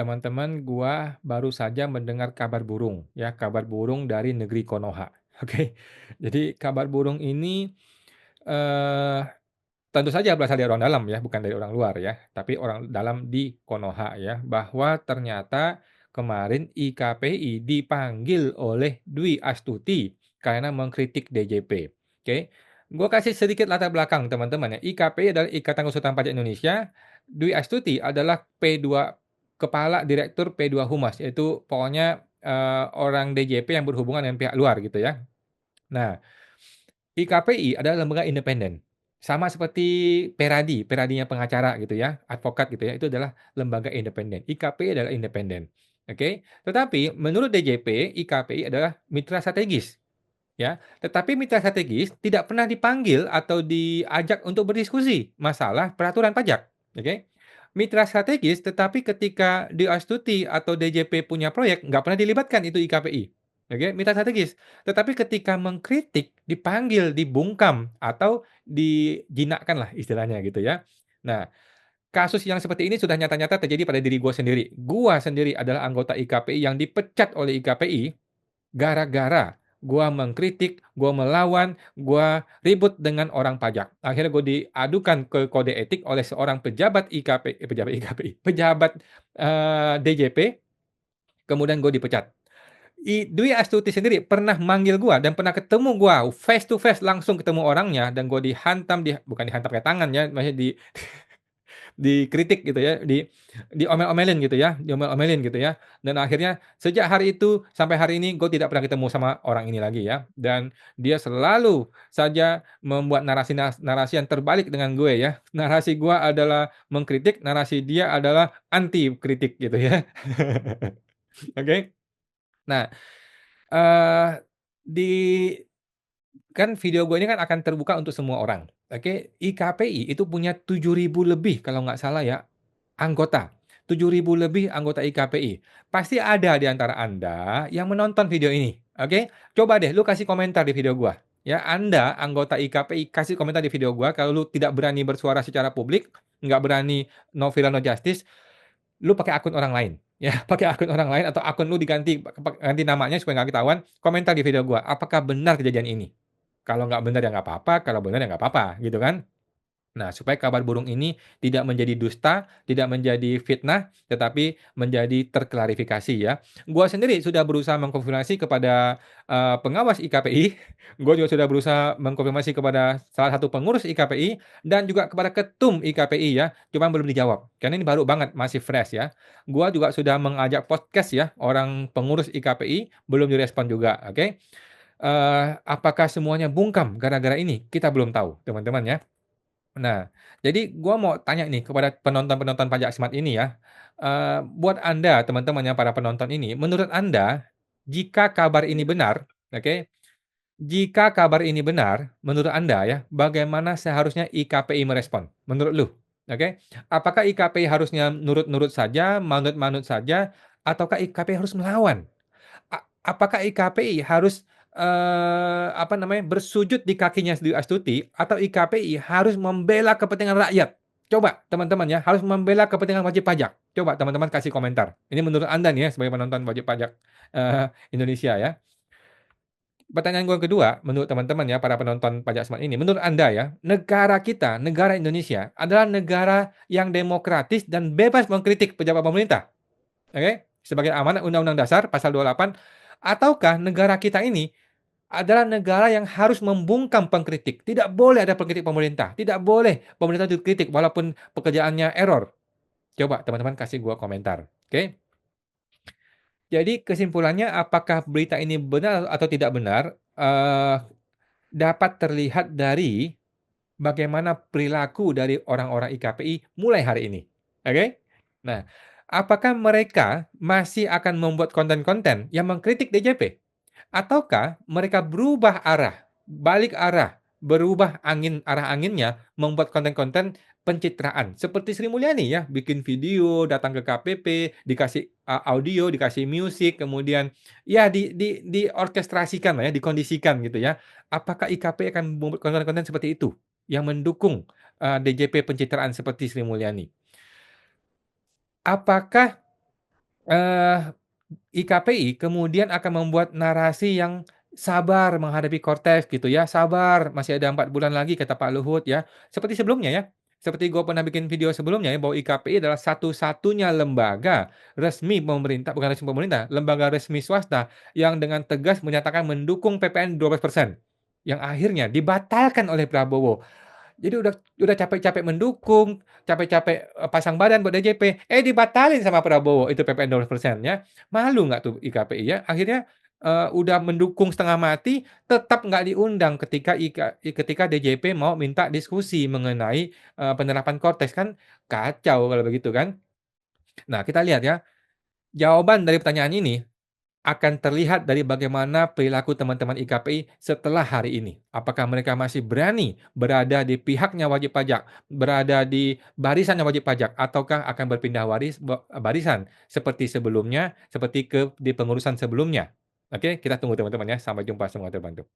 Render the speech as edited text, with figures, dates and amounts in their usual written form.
Teman-teman, gua baru saja mendengar kabar burung, ya, kabar burung dari negeri Konoha, oke. Jadi kabar burung ini, eee, tentu saja berasal dari orang dalam ya, bukan dari orang luar ya, tapi orang dalam di Konoha ya, bahwa ternyata kemarin IKPI dipanggil oleh Dwi Astuti karena mengkritik DJP, oke. Gua kasih sedikit latar belakang teman-teman ya, IKPI adalah Ikatan Konsultan Pajak Indonesia, Dwi Astuti adalah P2 kepala direktur P2 Humas, yaitu pokoknya, orang DJP yang berhubungan dengan pihak luar gitu ya. Nah, IKPI adalah lembaga independen, sama seperti Peradi-nya pengacara gitu ya, advokat gitu ya, itu adalah lembaga independen. IKPI adalah independen, oke. Tetapi menurut DJP, IKPI adalah mitra strategis, ya. Tetapi mitra strategis tidak pernah dipanggil atau diajak untuk berdiskusi masalah peraturan pajak, oke. Mitra strategis, tetapi ketika di Astuti atau DJP punya proyek, nggak pernah dilibatkan itu IKPI, oke, mitra strategis. Tetapi ketika mengkritik, dipanggil, dibungkam, atau dijinakkan lah istilahnya gitu ya. Nah, kasus yang seperti ini sudah nyata-nyata terjadi pada diri gua sendiri. Gua sendiri adalah anggota IKPI yang dipecat oleh IKPI gara-gara gua mengkritik, gua melawan, gua ribut dengan orang pajak. Akhirnya gua diadukan ke kode etik oleh seorang pejabat pejabat IKPI, pejabat, DJP, kemudian gua dipecat. Dwi Astuti sendiri pernah manggil gua dan pernah ketemu gua face to face, langsung ketemu orangnya, dan gua dihantam, bukan dihantam pakai tangan ya, maksudnya dikritik gitu ya, diomel-omelin gitu ya, diomel-omelin gitu ya. Dan akhirnya sejak hari itu sampai hari ini gue tidak pernah ketemu sama orang ini lagi ya. Dan dia selalu saja membuat narasi yang terbalik dengan gue ya. Narasi gue adalah mengkritik, narasi dia adalah anti kritik gitu ya. Oke. Nah, eee, di kan video gue ini kan akan terbuka untuk semua orang, oke. IKPI itu punya 7.000 lebih kalau nggak salah ya, anggota. 7.000 lebih anggota IKPI. Pasti ada di antara Anda yang menonton video ini, oke. Coba deh lu kasih komentar di video gua, ya. Anda anggota IKPI kasih komentar di video gua kalau lu tidak berani bersuara secara publik, nggak berani no viral no justice, lu pakai akun orang lain, ya. Pakai akun orang lain atau akun lu diganti, ganti namanya supaya nggak ketahuan, komentar di video gua, apakah benar kejadian ini? Kalau nggak benar ya nggak apa-apa, kalau benar ya nggak apa-apa, gitu kan. Nah, supaya kabar burung ini tidak menjadi dusta, tidak menjadi fitnah, tetapi menjadi terklarifikasi ya. Gua sendiri sudah berusaha mengkonfirmasi kepada, pengawas IKPI, gua juga sudah berusaha mengkonfirmasi kepada salah satu pengurus IKPI, dan juga kepada ketum IKPI ya, cuman belum dijawab, karena ini baru banget, masih fresh ya. Gua juga sudah mengajak podcast ya, orang pengurus IKPI, belum direspon juga, oke. Apakah semuanya bungkam gara-gara ini? Kita belum tahu, teman-teman ya. Nah, jadi gua mau tanya nih kepada penonton-penonton Pajak Smart ini ya, buat Anda teman-teman yang para penonton ini, menurut Anda, jika kabar ini benar, oke, jika kabar ini benar, menurut Anda ya, bagaimana seharusnya IKPI merespon? Menurut lu, oke? Apakah IKPI harusnya nurut-nurut saja, manut-manut saja, ataukah IKPI harus melawan? Apakah IKPI harus, apa namanya, bersujud di kakinya Dwi Astuti, atau IKPI harus membela kepentingan rakyat? Coba teman-teman ya, harus membela kepentingan wajib pajak. Coba teman-teman kasih komentar. Ini menurut Anda nih ya, sebagai penonton wajib pajak, Indonesia ya. Pertanyaan gua kedua, menurut teman-teman ya, para penonton Pajak Smart ini, menurut Anda ya, negara kita, negara Indonesia adalah negara yang demokratis dan bebas mengkritik pejabat pemerintah, oke? Sebagai amanat Undang-Undang Dasar pasal 28, ataukah negara kita ini adalah negara yang harus membungkam pengkritik, tidak boleh ada pengkritik pemerintah, tidak boleh pemerintah dikritik walaupun pekerjaannya error. Coba teman-teman kasih gua komentar, oke? Jadi kesimpulannya, apakah berita ini benar atau tidak benar, dapat terlihat dari bagaimana perilaku dari orang-orang IKPI mulai hari ini, oke? Nah, apakah mereka masih akan membuat konten-konten yang mengkritik DJP? Ataukah mereka berubah arah, balik arah, berubah arah anginnya, membuat konten-konten pencitraan seperti Sri Mulyani ya, bikin video, datang ke KPP, dikasih, audio, dikasih musik, kemudian ya diorkestrasikan lah ya, dikondisikan gitu ya. Apakah IKP akan membuat konten-konten seperti itu, yang mendukung, DJP pencitraan seperti Sri Mulyani? Apakah Eee, IKPI kemudian akan membuat narasi yang sabar menghadapi Kortes gitu ya, sabar masih ada 4 bulan lagi kata Pak Luhut ya. Seperti sebelumnya ya, seperti gue pernah bikin video sebelumnya ya, bahwa IKPI adalah satu-satunya lembaga resmi pemerintah, bukan resmi pemerintah, lembaga resmi swasta yang dengan tegas menyatakan mendukung PPN 12%, yang akhirnya dibatalkan oleh Prabowo. Jadi udah capek-capek mendukung, capek-capek, pasang badan buat DJP, dibatalin sama Prabowo itu PPN 12% ya. Malu nggak tuh IKPI ya? Akhirnya, udah mendukung setengah mati, tetap nggak diundang ketika DJP mau minta diskusi mengenai, penerapan Kortes, kan kacau kalau begitu kan. Nah, kita lihat ya, jawaban dari pertanyaan ini akan terlihat dari bagaimana perilaku teman-teman IKPI setelah hari ini. Apakah mereka masih berani berada di pihaknya wajib pajak, berada di barisannya wajib pajak, ataukah akan berpindah barisan seperti sebelumnya, seperti di pengurusan sebelumnya. Oke, kita tunggu teman-teman ya. Sampai jumpa, semoga terbantu.